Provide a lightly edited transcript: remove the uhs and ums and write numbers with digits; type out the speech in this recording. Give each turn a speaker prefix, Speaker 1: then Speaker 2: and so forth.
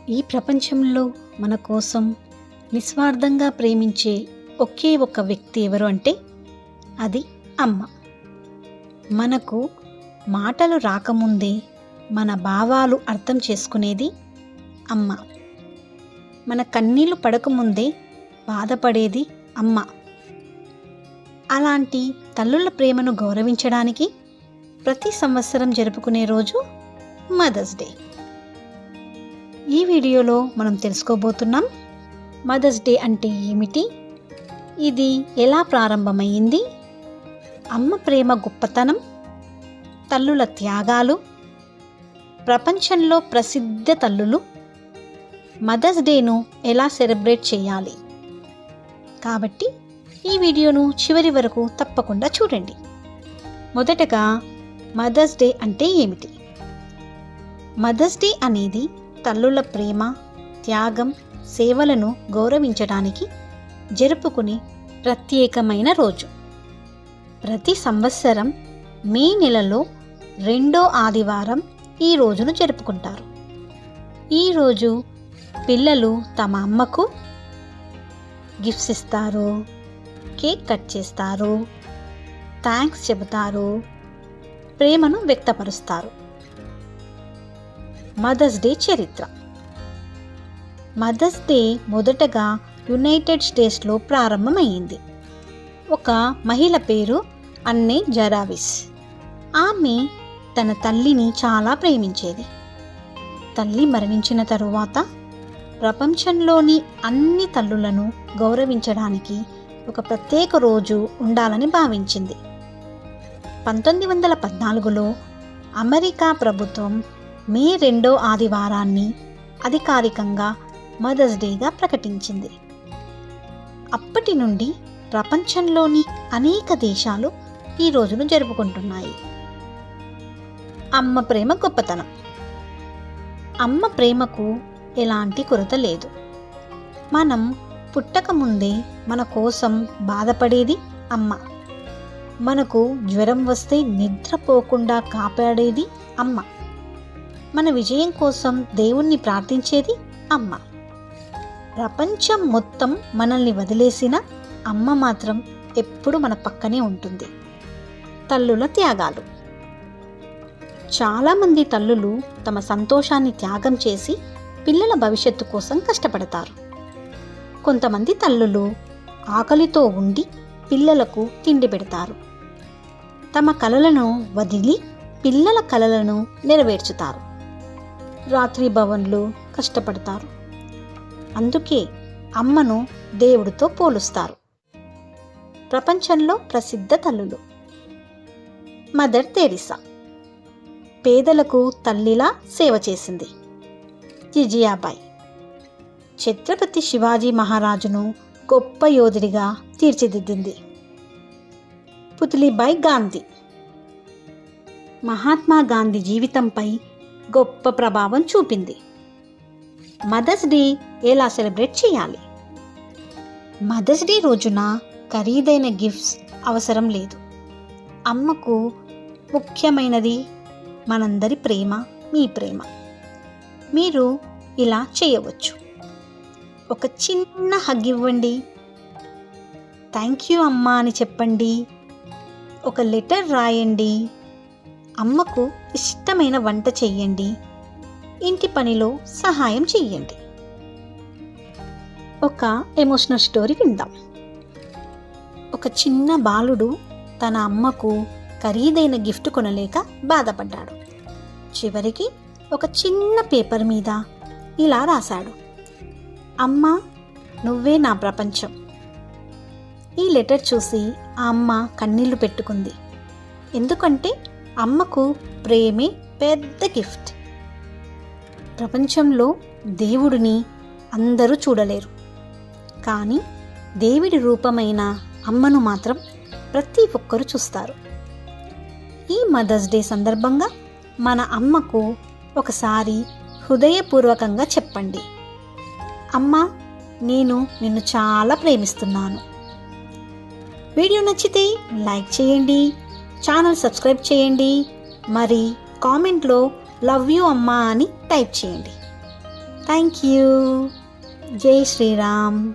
Speaker 1: ఈ ప్రపంచంలో మన కోసం నిస్వార్థంగా ప్రేమించే ఒకే ఒక వ్యక్తి ఎవరు అంటే అది అమ్మ. మనకు మాటలు రాకముందే మన భావాలు అర్థం చేసుకునేది అమ్మ. మన కన్నీళ్లు పడకముందే బాధపడేది అమ్మ. అలాంటి తల్లుల ప్రేమను గౌరవించడానికి ప్రతి సంవత్సరం జరుపుకునే రోజు మదర్స్ డే. ఈ వీడియోలో మనం తెలుసుకోబోతున్నాం మదర్స్ డే అంటే ఏమిటి, ఇది ఎలా ప్రారంభమైంది, అమ్మ ప్రేమ గొప్పతనం, తల్లుల త్యాగాలు, ప్రపంచంలో ప్రసిద్ధ తల్లులు, మదర్స్ డేను ఎలా సెలబ్రేట్ చేయాలి. కాబట్టి ఈ వీడియోను చివరి వరకు తప్పకుండా చూడండి. మొదటగా మదర్స్ డే అంటే ఏమిటి? మదర్స్ డే అనేది తల్లుల ప్రేమ, త్యాగం, సేవలను గౌరవించడానికి జరుపుకునే ప్రత్యేకమైన రోజు. ప్రతి సంవత్సరం మే నెలలో 2వ ఆదివారం ఈ రోజును జరుపుకుంటారు. ఈరోజు పిల్లలు తమ అమ్మకు గిఫ్ట్స్ ఇస్తారు, కేక్ కట్ చేస్తారు, థ్యాంక్స్ చెబుతారు, ప్రేమను వ్యక్తపరుస్తారు. మదర్స్ డే చరిత్ర. మదర్స్ డే మొదటగా యునైటెడ్ స్టేట్స్లో ప్రారంభమైంది. ఒక మహిళ పేరు అన్నే జరావిస్. ఆమె తన తల్లిని చాలా ప్రేమించేది. తల్లి మరణించిన తరువాత ప్రపంచంలోని అన్ని తల్లులను గౌరవించడానికి ఒక ప్రత్యేక రోజు ఉండాలని భావించింది. 1914లో అమెరికా ప్రభుత్వం మే 2వ ఆదివారాన్ని అధికారికంగా మదర్స్ డేగా ప్రకటించింది. అప్పటి నుండి ప్రపంచంలోని అనేక దేశాలు ఈ రోజును జరుపుకుంటున్నాయి. అమ్మ ప్రేమ గొప్పతనం. అమ్మ ప్రేమకు ఎలాంటి కొరత లేదు. మనం పుట్టకముందే మన కోసం బాధపడేది అమ్మ. మనకు జ్వరం వస్తే నిద్రపోకుండా కాపాడేది అమ్మ. మన విజయం కోసం దేవుణ్ణి ప్రార్థించేది అమ్మ. ప్రపంచం మొత్తం మనల్ని వదిలేసిన అమ్మ మాత్రం ఎప్పుడు మన పక్కనే ఉంటుంది. తల్లుల త్యాగాలు. చాలామంది తల్లులు తమ సంతోషాన్ని త్యాగం చేసి పిల్లల భవిష్యత్తు కోసం కష్టపడతారు. కొంతమంది తల్లులు ఆకలితో ఉండి పిల్లలకు తిండి పెడతారు. తమ కలలను వదిలి పిల్లల కలలను నెరవేర్చుతారు. రాత్రి భవన్లు కష్టపడతారు. అందుకే అమ్మను దేవుడితో పోలుస్తారు. ప్రపంచంలో ప్రసిద్ధ తల్లులు. మదర్ తెరిసా పేదలకు తల్లిలా సేవ చేసింది. జిజియాబాయి ఛత్రపతి శివాజీ మహారాజును గొప్ప యోధుడిగా తీర్చిదిద్దింది. పుత్లిబాయి గాంధీ మహాత్మా గాంధీ జీవితంపై గొప్ప ప్రభావం చూపింది. మదర్స్ డే ఎలా సెలబ్రేట్ చేయాలి? మదర్స్ డే రోజున ఖరీదైన గిఫ్ట్స్ అవసరం లేదు. అమ్మకు ముఖ్యమైనది మనందరి ప్రేమ, మీ ప్రేమ. మీరు ఇలా చేయవచ్చు. ఒక చిన్న హగ్ ఇవ్వండి, థ్యాంక్ యూ అమ్మా అని చెప్పండి, ఒక లెటర్ రాయండి, అమ్మకు ఇష్టమైన వంట చెయ్యండి, ఇంటి పనిలో సహాయం చెయ్యండి. ఒక ఎమోషనల్ స్టోరీ విందాం. ఒక చిన్న బాలుడు తన అమ్మకు ఖరీదైన గిఫ్ట్ కొనలేక బాధపడ్డాడు. చివరికి ఒక చిన్న పేపర్ మీద ఇలా రాశాడు: అమ్మా, నువ్వే నా ప్రపంచం. ఈ లెటర్ చూసి ఆ అమ్మ కన్నీళ్లు పెట్టుకుంది. ఎందుకంటే అమ్మకు ప్రేమే పెద్ద గిఫ్ట్. ప్రపంచంలో దేవుడిని అందరూ చూడలేరు, కానీ దేవుడి రూపమైన అమ్మను మాత్రం ప్రతి ఒక్కరూ చూస్తారు. ఈ మదర్స్ డే సందర్భంగా మన అమ్మకు ఒకసారి హృదయపూర్వకంగా చెప్పండి: అమ్మా, నేను నిన్ను చాలా ప్రేమిస్తున్నాను. వీడియో నచ్చితే లైక్ చేయండి, ఛానల్ సబ్స్క్రైబ్ చేయండి, మరి కామెంట్లో లవ్ యూ అమ్మా అని టైప్ చేయండి. Thank you. జై శ్రీరామ్.